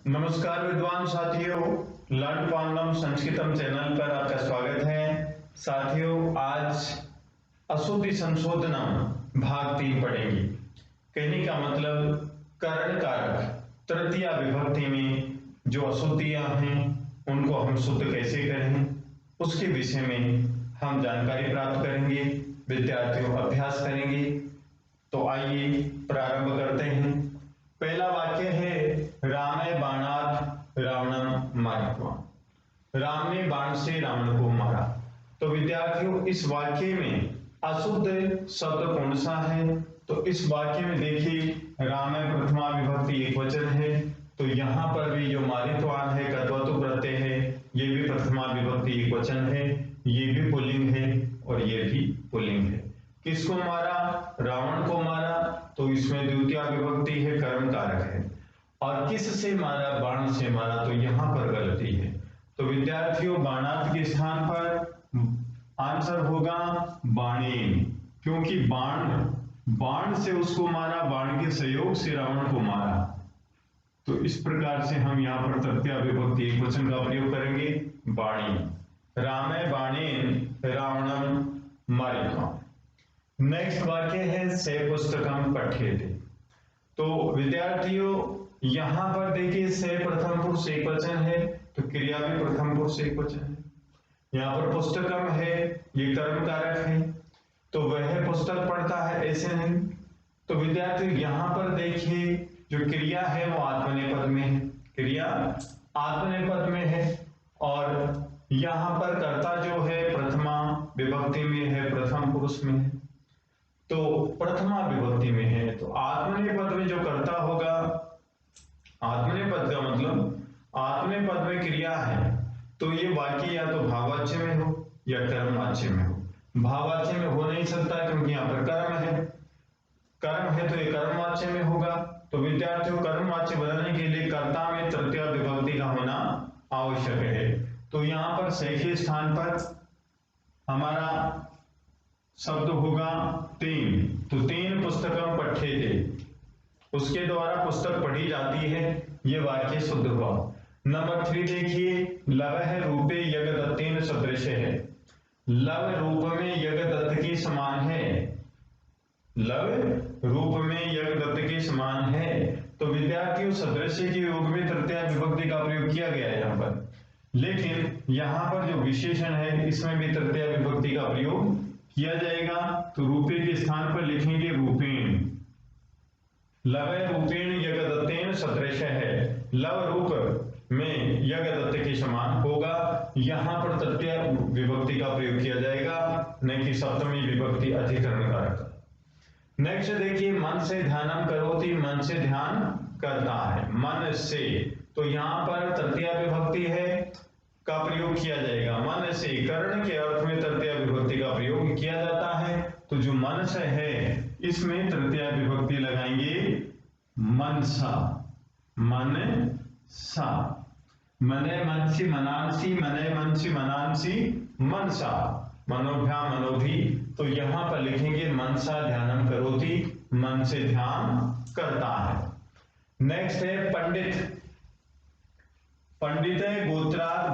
नमस्कार विद्वान साथियों, लर्न पांडम संस्कृतम चैनल पर आपका स्वागत है। साथियों, आज अशुद्धि संशोधनम भाग 3 पढ़ेंगे। कहने का मतलब करण कारक तृतीया विभक्ति में जो अशुद्धियां हैं उनको हम शुद्ध कैसे करें, उसके विषय में हम जानकारी प्राप्त करेंगे, विद्यार्थियों अभ्यास करेंगे। तो आइए प्रारंभ करते हैं। पहला वाक्य है रामे बाणात रावणम मारित्वा। राम ने बाण से रावण को मारा। तो विद्यार्थियों, इस वाक्य में अशुद्ध शब्द कौन सा है? तो इस वाक्य में देखिए, राम प्रथमा विभक्ति एकवचन है, तो यहां पर भी जो मारित्वान है कर्तृत्व प्रत्यय है, ये भी प्रथमा विभक्ति एकवचन है, ये भी पुल्लिंग है और ये भी पुल्लिंग है। किसको मारा? रावण को मारा, तो इसमें द्वितीय विभक्ति है, कर्म कारक है। और किस से मारा? बाण से मारा, तो यहां पर गलती है। तो विद्यार्थियों, बाणात के स्थान पर आंसर होगा बाणेन, क्योंकि बाण से उसको मारा, बाण के सहयोग से रावण को मारा। तो इस प्रकार से हम यहाँ पर तृतीया विभक्ति एकवचन का प्रयोग करेंगे, बाणी। रामे बाणेन रावणम मारित्वा। नेक्स्ट वाक्य है से पुस्तकम पठ्यते। तो विद्यार्थियों, यहां पर देखिए, से प्रथम पुरुष एकवचन है, तो क्रिया भी प्रथम पुरुष एकवचन है। यहाँ पर पुस्तकम है, ये कर्म कारक है, तो वह पुस्तक पढ़ता है, ऐसे नहीं। तो विद्यार्थियों, यहां पर देखिए, जो क्रिया है वो आत्मनेपद में है, क्रिया आत्मनेपद में है, और यहां पर कर्ता जो है प्रथमा विभक्ति में है, प्रथम पुरुष में है, तो प्रथमा विभक्ति में है। तो आत्मनेपद में जो कर्ता होगा, आत्मनेपद का मतलब आत्मनेपद में क्रिया है, तो ये वाक्य या तो भाववाच्य में हो या कर्मवाच्य में हो। भाववाच्य में हो नहीं सकता क्योंकि यहाँ पर कर्म है, तो ये कर्मवाच्य में होगा। तो विद्यार्थियों, कर्मवाच्य बनाने के लिए कर्ता में तृतीय विभक्ति का होना आवश्यक है। तो यहाँ पर से के स्थान पर हमारा शब्द होगा तीन, तो तीन पुस्तकम पठ्यते, उसके द्वारा पुस्तक पढ़ी जाती है, ये वाक्य शुद्ध हुआ। नंबर 3 देखिए, लवः रूपे यज्ञदत्तेन सदृश है। लव रूप में यज्ञदत्त के समान है, लव रूप में यज्ञदत्त के समान है। तो विद्यार्थियों, सदृश के योग में तृतीया विभक्ति का प्रयोग किया गया है यहाँ पर, लेकिन यहाँ पर जो विशेषण है इसमें भी तृतीया विभक्ति का प्रयोग किया जाएगा। तो रूपे के स्थान पर लिखेंगे रूपेण। लव रूपेण यज्ञदत्तेन सदृश है, लव रूप में यज्ञदत्त के समान होगा। यहां पर तृतीय विभक्ति का प्रयोग किया जाएगा, न कि सप्तमी विभक्ति अधिकरण कारक। नेक्स्ट देखिए, मन से ध्यानम करोति, मन से ध्यान करता है, मन से, तो यहां पर तृतीय विभक्ति है का प्रयोग किया जाएगा, मन से। करण के अर्थ में तृतीय विभक्ति का प्रयोग किया जाता है, तो जो मन से है इसमें तृतीय विभक्ति लगाएंगे मनसा, मन सा। मने मनसी मनांसी, मने मनसी मनांसी, मनसा, मनोभ्याम मनोभी। तो यहां पर लिखेंगे मनसा ध्यानम करोति, मन से ध्यान करता है। नेक्स्ट है पंडित। पंडित है गोत्रात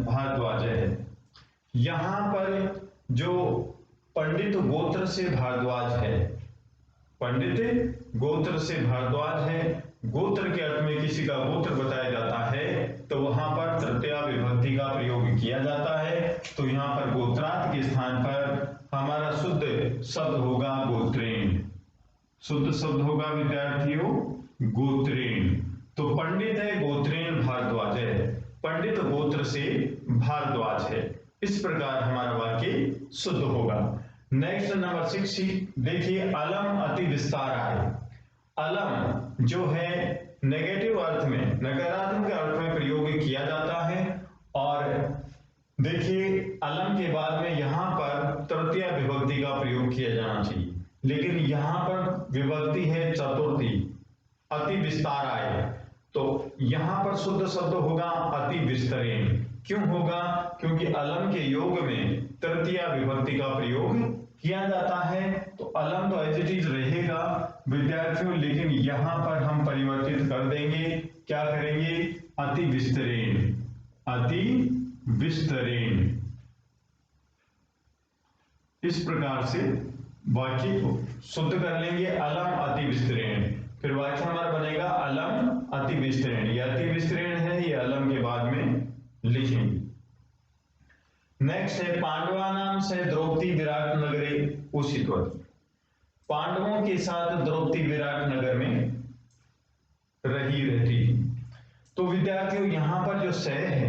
भारद्वाज है। यहां पर जो पंडित गोत्र से भारद्वाज है, पंडित गोत्र से भारद्वाज है, गोत्र के अर्थ में किसी का गोत्र बताया जाता है, तो वहां पर तृतीय विभक्ति का प्रयोग किया जाता है। तो यहां पर गोत्रात के स्थान पर हमारा शुद्ध शब्द होगा गोत्रेण, शुद्ध शब्द होगा विद्यार्थियों गोत्रेण। तो पंडित है गोत्रेण भारद्वाज है, पंडित गोत्र से भारद्वाज है, इस प्रकार हमारा वाक्य शुद्ध होगा। नेक्स्ट नंबर 6 देखिए, अलम अति विस्तार आए। अलम जो है नेगेटिव अर्थ में, नकारात्मक अर्थ में प्रयोग किया जाता है, और देखिए अलम के बाद में यहां पर तृतीय विभक्ति का प्रयोग किया जाना चाहिए, लेकिन यहां पर विभक्ति है चतुर्थी, अति विस्तार आए, तो यहां पर शुद्ध शब्द होगा अति विस्तरेण। क्यों होगा? क्योंकि अलम के योग में तृतीय विभक्ति का प्रयोग किया जाता है, तो अलम तो एज इट इज रहेगा विद्यार्थियों, लेकिन यहां पर हम परिवर्तित कर देंगे क्या करेंगे, अति विस्तरेण, अति विस्तरेण। इस प्रकार से वाक्य शुद्ध कर लेंगे, अलम अति विस्तरेण। फिर वाक्य हमारा बनेगा अलम अति विस्तरेण। ये अति विस्तरेण है, ये अलम के बाद में लिखेंगे। नेक्स्ट है पांडवानाम से द्रौपदी विराट नगरे उषितवती। पांडवों के साथ द्रौपदी विराट नगर में रहती। तो विद्यार्थियों यहां पर जो से है,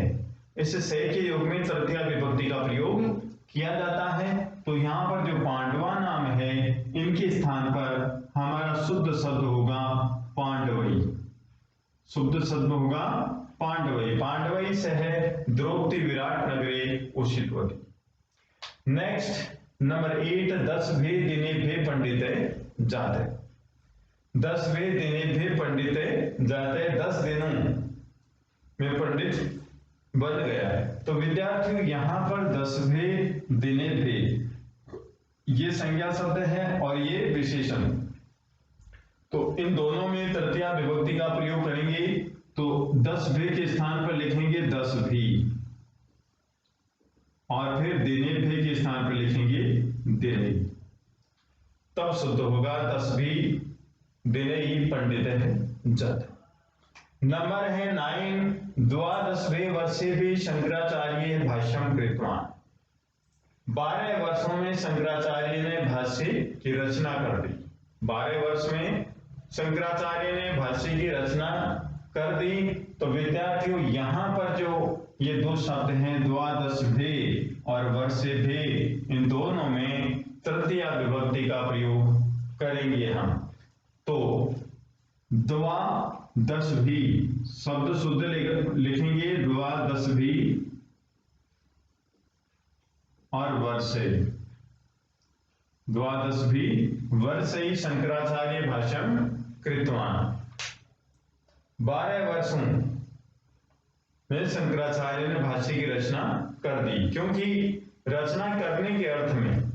इस से के योग में तृतीया विभक्ति का प्रयोग किया जाता है। तो यहां पर जो पांडवा नाम है, इनके स्थान पर हमारा शुद्ध शब्द होगा पांडवई। शुद्ध शब्द होगा पांडवई। पांडवई से है द्रौपदी विराट नगरे उषितवती। नेक्स्ट नंबर 8, 10वें दिने भे पंडिते जाते। 10वें दिने भे पंडिते जाते, 10 दिनों में पंडित बन गया है। तो विद्यार्थियों यहां पर 10वें दिने भे, ये संज्ञा शब्द है और ये विशेषण। तो इन दोनों में तृतीया विभक्ति का प्रयोग करेंगे। तो 10वें के स्थान पर लिखेंगे 10वीं, और फिर दिने भे के स्थान पर लिखेंगे दिने, तब शुद्ध होगा 10वीं दिने ही पंडित है जाते। नंबर है 9, 12वें वर्षे भी शंकराचार्य भाष्यम कृतवान। 12 वर्षों में शंकराचार्य ने भाष्य की रचना कर दी। 12 वर्ष में शंकराचार्य ने भाष्य की रचना कर दी। तो विद्यार्थियों यहां पर जो ये दो शब्द हैं, द्वादशभे और वर्षेभे, इन दोनों में तृतीया विभक्ति का प्रयोग करेंगे हम। तो द्वादशभी शब्द शुद्ध लिखेंगे, द्वादशभी और वर्षे, द्वादशभी वर्षे शंकराचार्य भाष्यम कृतवान। 12 वर्षों में शंकराचार्य ने भाष्य की रचना कर दी, क्योंकि रचना करने के अर्थ में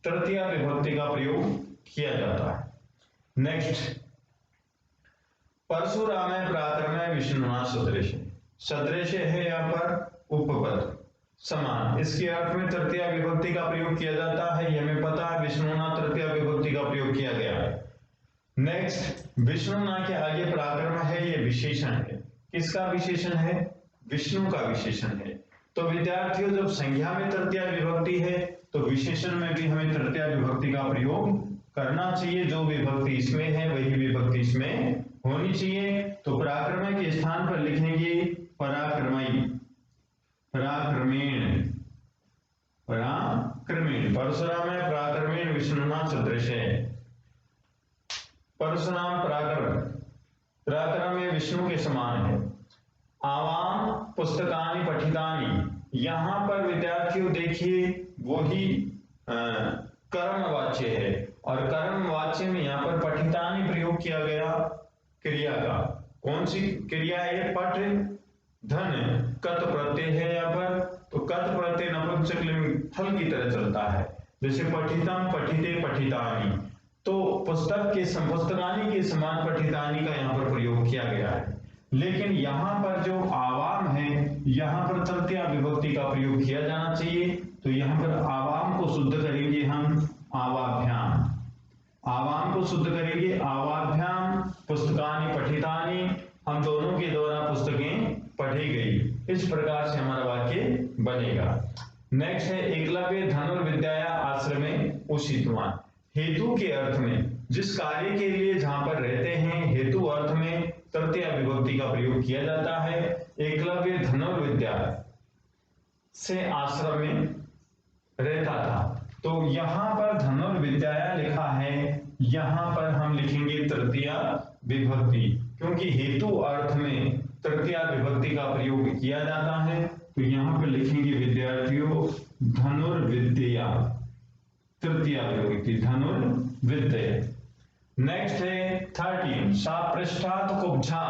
तृतीया विभक्ति का प्रयोग किया जाता है। नेक्स्ट, परशुराम प्रातर्मय विष्णुना सदृश। सदृश है यहाँ पर उपपद समान, इसके अर्थ में तृतीया विभक्ति का प्रयोग किया जाता है। ये हमें पता है, विष्णुना तृतीया विभक्ति का प्रयोग किया गया है। नेक्स्ट, विष्णुना के आगे पराक्रम है, ये विशेषण है। किसका विशेषण है? विष्णु का विशेषण है। तो विद्यार्थियों जब संज्ञा में तृतीया विभक्ति है, तो विशेषण में भी हमें तृतीया विभक्ति का प्रयोग करना चाहिए। जो विभक्ति इसमें है वही विभक्ति इसमें होनी चाहिए। तो पराक्रम के स्थान पर लिखेंगे पराक्रमई, पराक्रमेण, पराक्रमेण। परशुराम पराक्रमेण विष्णुना सदृश है। परशुराम पराक्रम, पराक्रम में विष्णु के समान है। आवाम पुस्तकानि पठितानि, यहां पर विद्यार्थियों देखिए वही कर्मवाच्य है, और कर्मवाच्य में यहां पर पठितानि प्रयोग किया गया क्रिया का। कौन सी क्रिया है? पठ धन कत प्रत्यय है यहाँ पर। तो कत प्रत्यय नपुंसक लिंग फल की तरह चलता है, जैसे पठितम, पठिते, पठितानि। तो पुस्तक के पुस्तकानि के समान पठितानि का यहाँ पर प्रयोग किया गया है। लेकिन यहाँ पर जो आवाम है, यहाँ पर तृतीया विभक्ति का प्रयोग किया जाना चाहिए। तो यहाँ पर आवाम को शुद्ध करेंगे हम आवाभ्याम, आवाम को शुद्ध करेंगे आवाभ्याम। पुस्तकानि पठितानि, हम दोनों के द्वारा पुस्तकें पढ़ी गई। इस प्रकार से हमारा वाक्य बनेगा। नेक्स्ट है एकलव्य धनुर्विद्या आश्रमे उषितवान। हेतु के अर्थ में, जिस कार्य के लिए जहां पर रहते हैं, हेतु अर्थ में तृतीया विभक्ति का प्रयोग किया जाता है। एकलव्य धनुर्विद्या से आश्रम में रहता था। तो यहां पर धनुर्विद्या लिखा है, यहां पर हम लिखेंगे तृतीया विभक्ति, क्योंकि हेतु अर्थ में तृतीया विभक्ति का प्रयोग किया जाता है। तो यहां पर लिखेंगे विद्यार्थियों धनुर्विद्या, तृतीया विभक्ति धनुर्विद्या। नेक्स्ट है 13, सापृष्ठात् कुब्जा,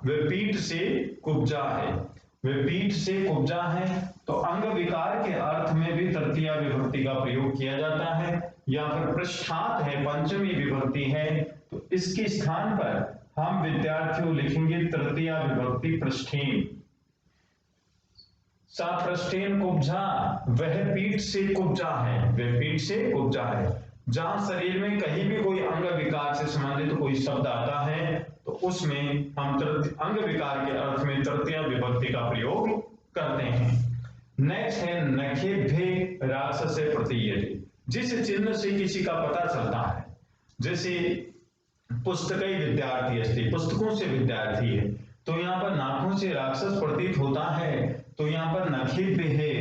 वे पीठ से कुब्जा है, वे पीठ से कुब्जा है। तो अंग विकार के अर्थ में भी तृतीया विभक्ति का प्रयोग किया जाता है। या फिर पृष्ठात् है, पंचमी विभक्ति है, तो इसके स्थान पर हम विद्यार्थियों लिखेंगे तृतीया विभक्ति पृष्ठीन। सापृष्ठीन कुब्जा, वह पीठ से कुब्जा है, वह पीठ से कुब्जा है। जहां शरीर में कहीं भी कोई अंग विकार से संबंधित कोई शब्द आता है तो उसमें हम अंग विकार के अर्थ में तृतीया विभक्ति का प्रयोग करते हैं। नेक्स्ट है नखेभ्ये राक्षसे प्रतीयते। जिस चिन्ह से किसी का पता चलता है, जैसे पुस्तकै विद्यार्थी अस्ति, पुस्तकों से विद्यार्थी है, तो यहाँ पर नाखों से राक्षस प्रतीत होता है, तो यहाँ पर नखेभ्ये है,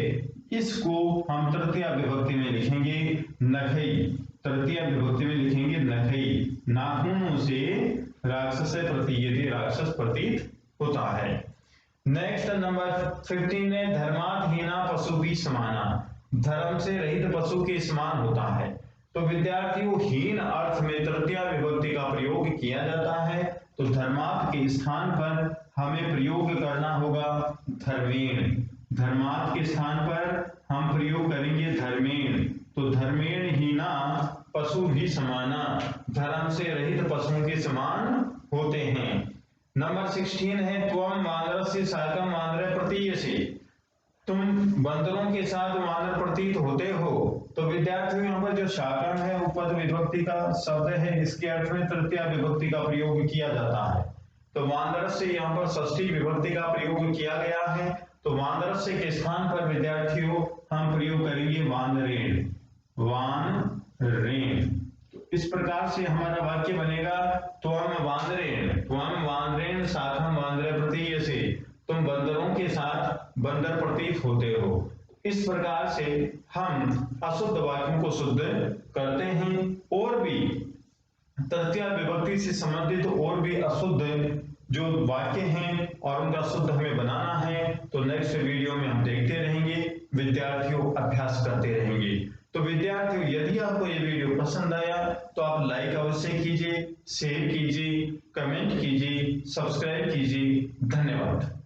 इसको हम तृतीया विभक्ति में लिखेंगे नखई। तृतीया विभक्ति में लिखेंगे नखई। नाखूनों से राक्षसे प्रतीयते, राक्षस प्रतीत होता है। नेक्स्ट नंबर 15 है धर्मात्हीना पशु भी समाना। धर्म से रहित पशु के समान होता है। तो विद्यार्थियों हीन अर्थ में तृतीया विभक्ति का प्रयोग किया जाता है, तो धर्मात् के स्थान पर हमें प्रयोग करना होगा धर्मेण। धर्मात् के स्थान पर हम प्रयोग करेंगे धर्मेण। तो धर्मेण हीना पशु भी समाना, धर्म से रहित पशुओं के समान होते हैं। नंबर 16 है त्वम वानरस्य साकं वानरे प्रतीयसे। तुम बंदरों के साथ वानर प्रतीत होते हो। तो विद्यार्थियों यहाँ पर जो शाकम है वो पद विभक्ति का शब्द है, इसके अर्थ में तृतीया विभक्ति का प्रयोग किया जाता है। तो वानरस्य यहाँ पर षष्ठी विभक्ति का प्रयोग किया गया है, तो वानरस्य के स्थान पर विद्यार्थियों हम प्रयोग करेंगे वानरेण। वानरेण। इस प्रकार से हमारा वाक्य बनेगा त्वम वानरेण साकं वानरे प्रतीयसे। तुम बंदरों के साथ बंदर प्रतीत होते हो। इस प्रकार से हम अशुद्ध वाक्यों को शुद्ध करते हैं। और भी तृतीया विभक्ति से संबंधित और भी अशुद्ध जो वाक्य हैं और उनका शुद्ध हमें बनाना है, तो नेक्स्ट वीडियो में हम देखते रहेंगे, विद्यार्थियों अभ्यास करते रहेंगे। तो विद्यार्थियों यदि आपको ये वीडियो पसंद आया तो आप लाइक अवश्य कीजिए, शेयर कीजिए, कमेंट कीजिए, सब्सक्राइब कीजिए। धन्यवाद।